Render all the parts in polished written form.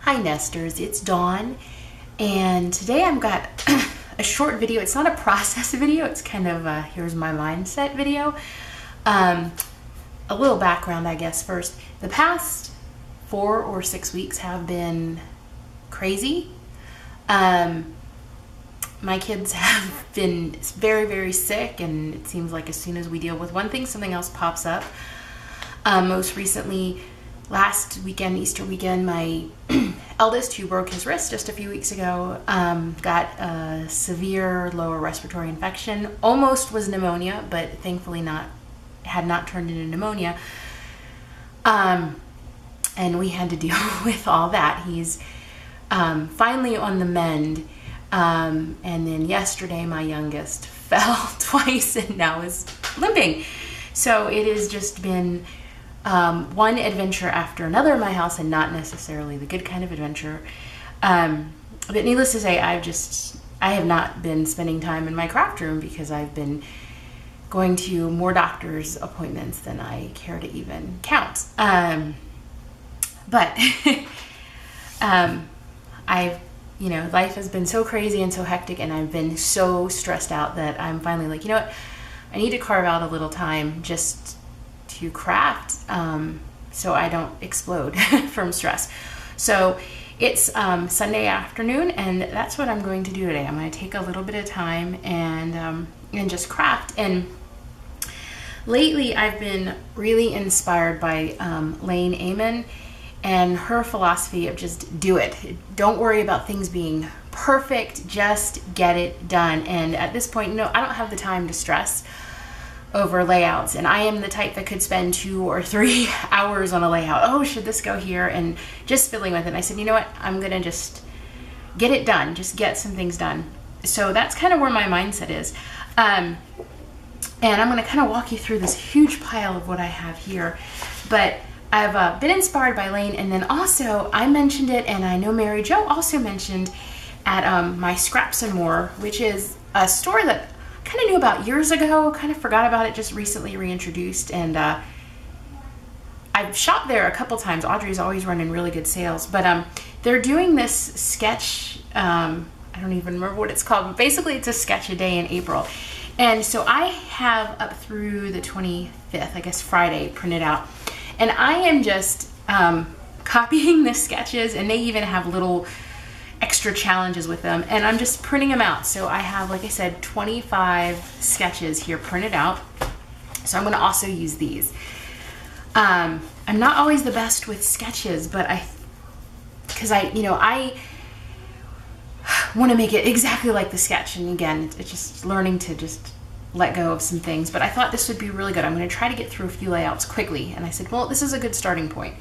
Hi Nesters, it's Dawn, and today I've got a short video. It's not a process video, it's kind of a here's my mindset video. A little background, I guess, first. The past 4 or 6 weeks have been crazy. My kids have been very, very sick, and it seems like as soon as we deal with one thing, something else pops up. Most recently, last weekend, Easter weekend, my eldest, who broke his wrist just a few weeks ago, got a severe lower respiratory infection. Almost was pneumonia, but thankfully had not turned into pneumonia. And we had to deal with all that. He's finally on the mend. And then yesterday, my youngest fell twice and now is limping. So it has just been one adventure after another in my house, and not necessarily the good kind of adventure. But needless to say, I have not been spending time in my craft room because I've been going to more doctor's appointments than I care to even count. Life has been so crazy and so hectic, and I've been so stressed out that I'm finally like, you know what? I need to carve out a little time just to craft so I don't explode from stress. So it's Sunday afternoon, and that's what I'm going to do today. I'm going to take a little bit of time and just craft. And lately I've been really inspired by Lane Amen and her philosophy of just do it. Don't worry about things being perfect, just get it done. And at this point, I don't have the time to stress over layouts, and I am the type that could spend 2 or 3 hours on a layout. Oh, should this go here? And just fiddling with it. And I said, you know what? I'm gonna just get it done, just get some things done. So that's kind of where my mindset is. And I'm gonna kind of walk you through this huge pile of what I have here. But I've been inspired by Lane, and then also I mentioned it, and I know Mary Jo also mentioned at my Scraps and More, which is a store that I kind of knew about years ago, kind of forgot about it, just recently reintroduced, and I've shopped there a couple times. Audrey's always running really good sales, but they're doing this sketch, I don't even remember what it's called, but basically it's a sketch a day in April. And so I have up through the 25th, I guess Friday, printed out. And I am just copying the sketches, and they even have little extra challenges with them, and I'm just printing them out. So I have, like I said, 25 sketches here printed out. So I'm going to also use these. I'm not always the best with sketches, but I want to make it exactly like the sketch. And again, it's just learning to just let go of some things, but I thought this would be really good. I'm going to try to get through a few layouts quickly, and I said, well, this is a good starting point.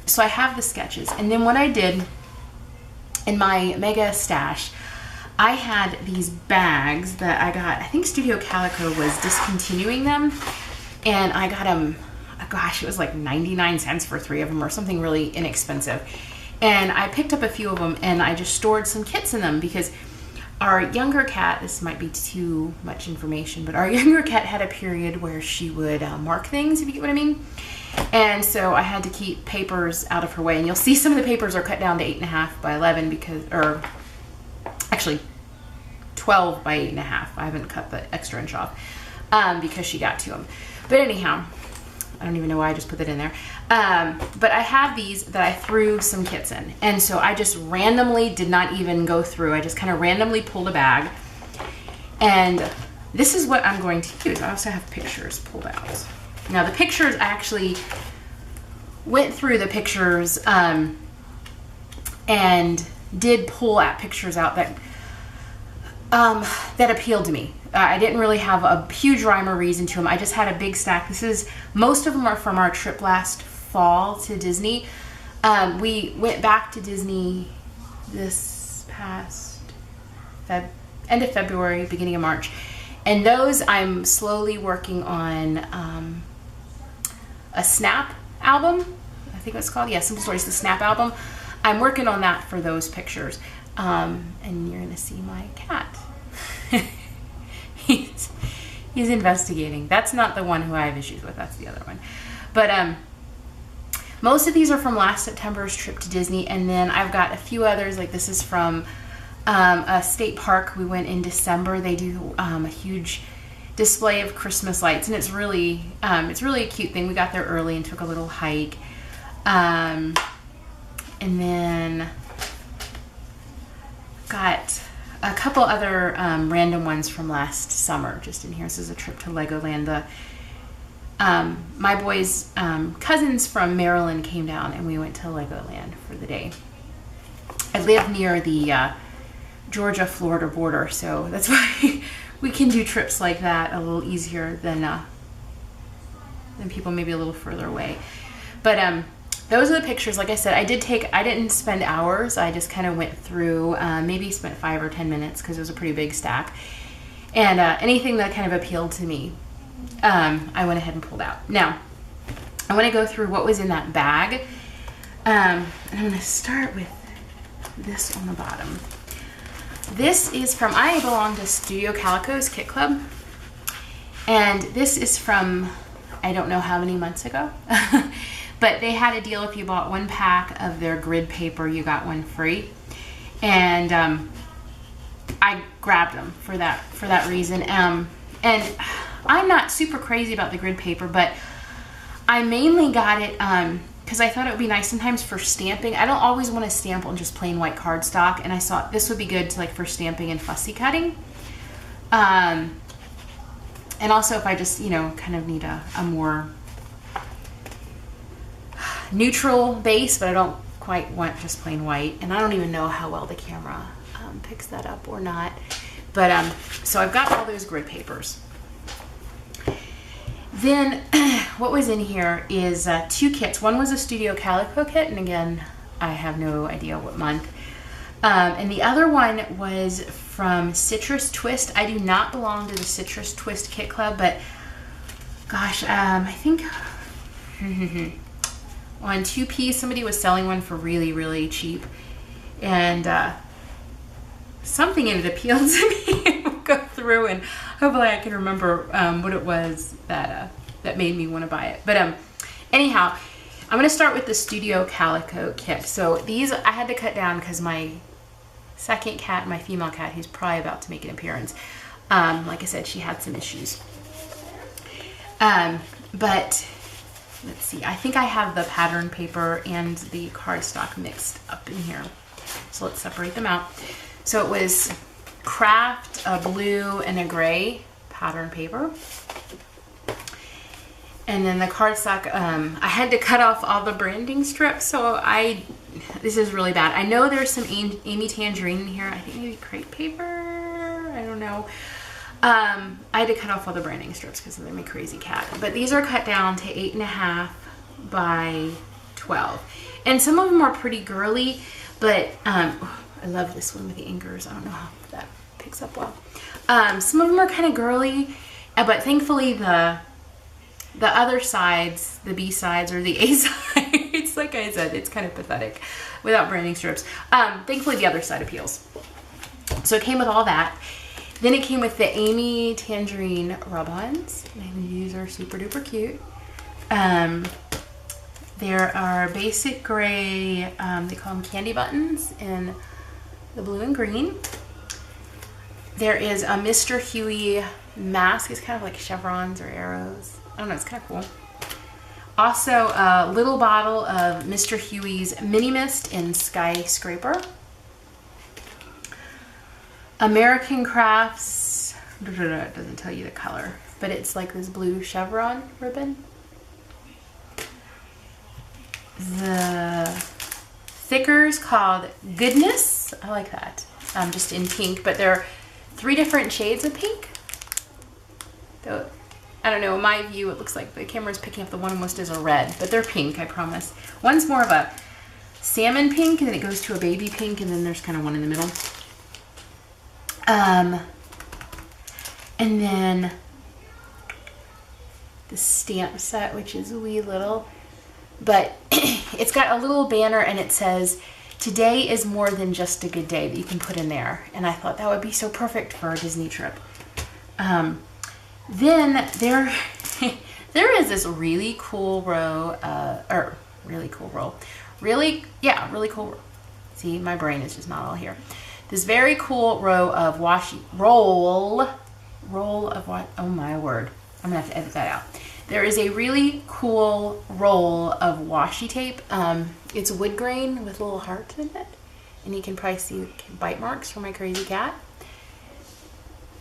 So I have the sketches, and then what I did in my mega stash, I had these bags that I got. I think Studio Calico was discontinuing them, and I got them, gosh, it was like 99 cents for 3 of them or something really inexpensive. And I picked up a few of them, and I just stored some kits in them because our younger cat, this might be too much information, but our younger cat had a period where she would mark things, if you get what I mean. And so I had to keep papers out of her way. And you'll see some of the papers are cut down to 8.5 by 11 or actually 12 by 8.5. I haven't cut the extra inch off because she got to them. But anyhow, I don't even know why I just put that in there. But I have these that I threw some kits in. And so I just randomly did not even go through. I just kind of randomly pulled a bag. And this is what I'm going to use. I also have pictures pulled out. Now the pictures, I actually went through the pictures and did pull at pictures out that appealed to me. I didn't really have a huge rhyme or reason to them. I just had a big stack. Most of them are from our trip last fall to Disney. We went back to Disney this past end of February, beginning of March. And those I'm slowly working on a Snap album. I think it's called. Yeah, Simple Stories, the Snap album. I'm working on that for those pictures. And you're going to see my cat. He's investigating. That's not the one who I have issues with. That's the other one. But Most of these are from last September's trip to Disney, and then I've got a few others. Like this is from a state park we went in December. They do a huge display of Christmas lights, and it's really a cute thing. We got there early and took a little hike, and then got a couple other random ones from last summer just in here. This is a trip to Legoland. My boys' cousins from Maryland came down, and we went to Legoland for the day. I live near the Georgia-Florida border, so that's why we can do trips like that a little easier than people maybe a little further away. But those are the pictures. Like I said, I didn't spend hours. I just kind of went through, maybe spent 5 or 10 minutes because it was a pretty big stack. And anything that kind of appealed to me, I went ahead and pulled out. Now, I want to go through what was in that bag. And I'm going to start with this on the bottom. This is from, I belong to Studio Calico's Kit Club. And this is from, I don't know how many months ago. But they had a deal if you bought 1 pack of their grid paper, you got 1 free. And I grabbed them for that reason. And I'm not super crazy about the grid paper, but I mainly got it because I thought it would be nice sometimes for stamping. I don't always want to stamp on just plain white cardstock, and I thought this would be good to for stamping and fussy cutting. And also if I just, kind of need a more neutral base, but I don't quite want just plain white. And I don't even know how well the camera picks that up or not. But so I've got all those grid papers. Then what was in here is 2 kits. One was a Studio Calico kit, and again, I have no idea what month. And the other one was from Citrus Twist. I do not belong to the Citrus Twist Kit Club, but gosh, I think on 2P somebody was selling one for really, really cheap, and something in it appealed to me. We'll go through and hopefully I can remember what it was that made me want to buy it. But anyhow, I'm going to start with the Studio Calico kit. So these I had to cut down because my second cat, my female cat, who's probably about to make an appearance, like I said, she had some issues. But let's see, I think I have the pattern paper and the cardstock mixed up in here. So let's separate them out. So it was Craft, a blue, and a gray pattern paper. And then the cardstock, I had to cut off all the branding strips, so this is really bad. I know there's some Amy Tangerine in here. I think maybe crepe paper, I don't know. I had to cut off all the branding strips because they're my crazy cat. But these are cut down to 8.5 by 12. And some of them are pretty girly, but I love this one with the anchors. I don't know how that picks up well. Some of them are kind of girly, but thankfully the other sides, the B sides or the A sides, like I said, it's kind of pathetic without branding strips. Thankfully the other side appeals. So it came with all that. Then it came with the Amy Tangerine rub-ons, and these are super duper cute. There are basic gray, they call them candy buttons in the blue and green. There is a Mr. Huey mask. It's kind of like chevrons or arrows. I don't know, it's kind of cool. Also a little bottle of Mr. Huey's Mini Mist in Skyscraper. American Crafts, it doesn't tell you the color, but it's like this blue chevron ribbon. The thickers called Goodness, I like that, just in pink, but they're 3 different shades of pink. Though, I don't know, in my view it looks like the camera's picking up the one almost as a red, but they're pink, I promise. One's more of a salmon pink, and then it goes to a baby pink, and then there's kind of one in the middle. And then the stamp set, which is wee little, but it's got a little banner and it says, "Today is more than just a good day," that you can put in there. And I thought that would be so perfect for a Disney trip. Then there is this really cool row, or Really cool roll. Really, yeah, really cool. See, my brain is just not all here. This very cool roll of washi of what? Oh my word. I'm gonna have to edit that out. There is a really cool roll of washi tape. It's wood grain with little hearts in it. And you can probably see bite marks from my crazy cat.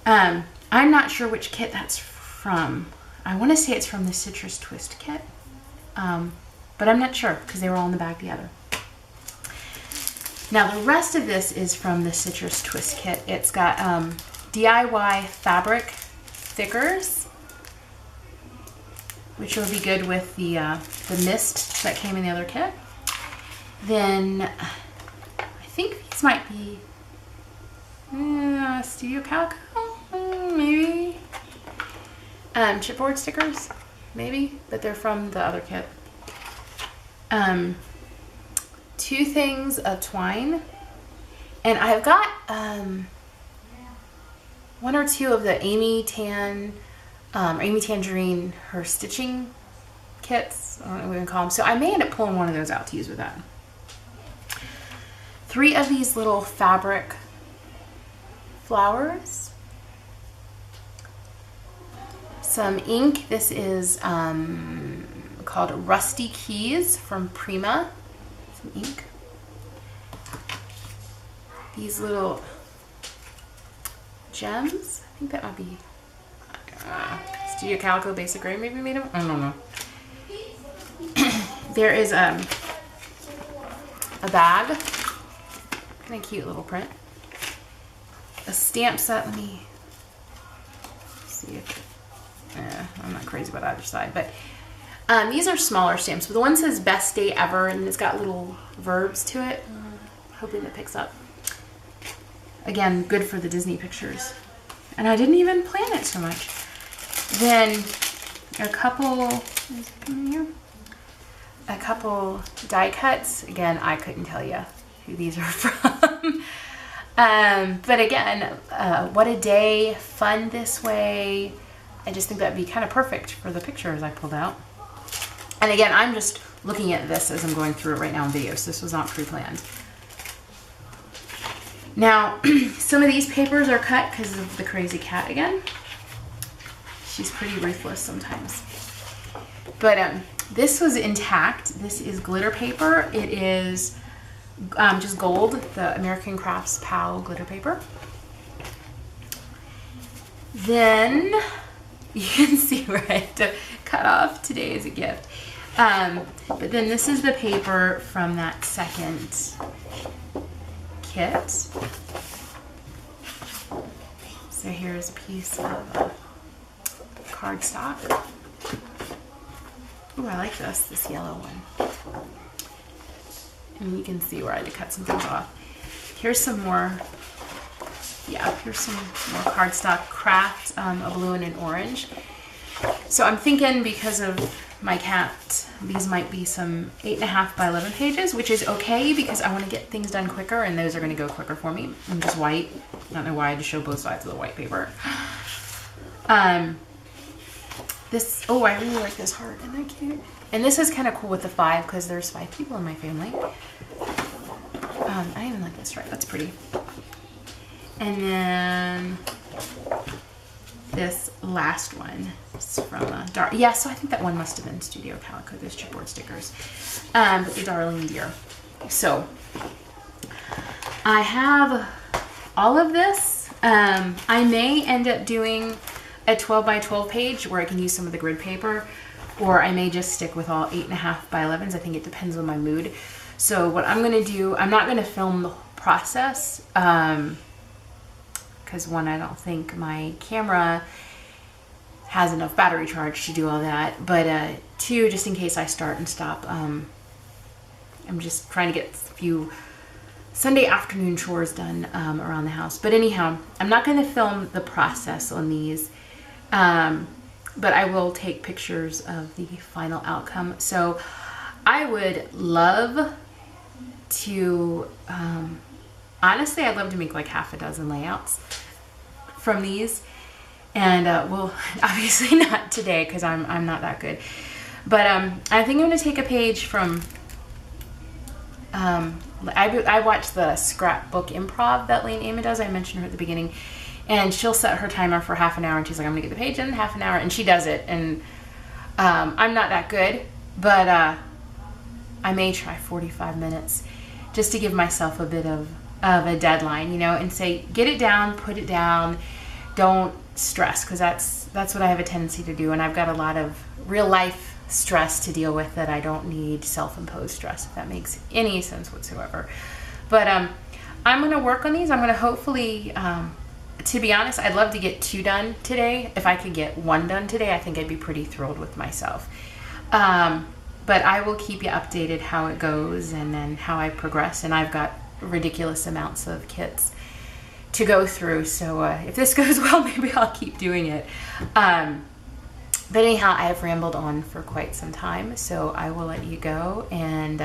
I'm not sure which kit that's from. I want to say it's from the Citrus Twist kit. But I'm not sure because they were all in the bag together. Now the rest of this is from the Citrus Twist kit. It's got DIY fabric thickers, which will be good with the mist that came in the other kit. Then I think these might be Studio Calico, maybe. Chipboard stickers, maybe, but they're from the other kit. 2 things of twine, and I've got 1 or 2 of the Amy Tangerine, her stitching kits. I don't know what we can call them. So I may end up pulling one of those out to use with that. 3 of these little fabric flowers. Some ink. This is called Rusty Keys from Prima. Some ink. These little gems. I think that might be Studio Calico Basic Gray maybe made them. I don't know. There is a bag. Kind of cute little print. A stamp set. Let me see if I'm not crazy about either side, but these are smaller stamps. But the one says "Best Day Ever" and it's got little verbs to it. Hoping it picks up. Again, good for the Disney pictures. And I didn't even plan it so much. Then a couple die cuts. Again, I couldn't tell you who these are from. But again, what a day, fun this way. I just think that'd be kind of perfect for the pictures I pulled out. And again, I'm just looking at this as I'm going through it right now in video, so this was not pre-planned. Now, some of these papers are cut because of the crazy cat again. She's pretty ruthless sometimes. But this was intact. This is glitter paper. It is just gold, the American Crafts PAL glitter paper. Then you can see where I had to cut off today as a gift. But then this is the paper from that second kit. So here's a piece of cardstock. Ooh, I like this yellow one. And you can see where I had to cut some things off. Here's some more, here's some more cardstock craft, a blue and an orange. So I'm thinking because of my cat, these might be some 8.5 by 11 pages, which is okay because I want to get things done quicker and those are going to go quicker for me. I'm just white. I don't know why I had to show both sides of the white paper. Oh, I really like this heart. Isn't that cute? And this is kind of cool with the 5 because there's 5 people in my family. I even like this, right? That's pretty. And then this last one is from Dar. Yeah, so I think that one must have been Studio Calico, those chipboard stickers. But the Darling Deer. So I have all of this. I may end up doing a 12 by 12 page where I can use some of the grid paper, or I may just stick with all 8.5 by 11s. I think it depends on my mood. So what I'm gonna do, I'm not gonna film the process because one, I don't think my camera has enough battery charge to do all that, but 2, just in case I start and stop, I'm just trying to get a few Sunday afternoon chores done around the house. But anyhow, I'm not going to film the process on these, but I will take pictures of the final outcome. So I would love to, honestly, I'd love to make like half a dozen layouts from these. And well, obviously not today because I'm not that good. But I think I'm going to take a page from, I watched the Scrapbook Improv that Lane Amy does. I mentioned her at the beginning. And she'll set her timer for half an hour, and she's like, I'm going to get the page in half an hour. And she does it. And I'm not that good, but I may try 45 minutes just to give myself a bit of a deadline, you know, and say, get it down, put it down. Don't stress, because that's what I have a tendency to do. And I've got a lot of real life stress to deal with that I don't need self-imposed stress, if that makes any sense whatsoever. But I'm going to work on these. I'm going to hopefully... to be honest, I'd love to get 2 done today. If I could get 1 done today, I think I'd be pretty thrilled with myself. But I will keep you updated how it goes and then how I progress. And I've got ridiculous amounts of kits to go through. So if this goes well, maybe I'll keep doing it. But anyhow, I have rambled on for quite some time. So I will let you go. And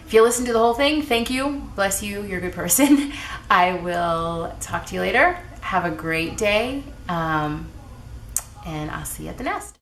if you listen to the whole thing, thank you. Bless you. You're a good person. I will talk to you later. Have a great day. And I'll see you at the nest.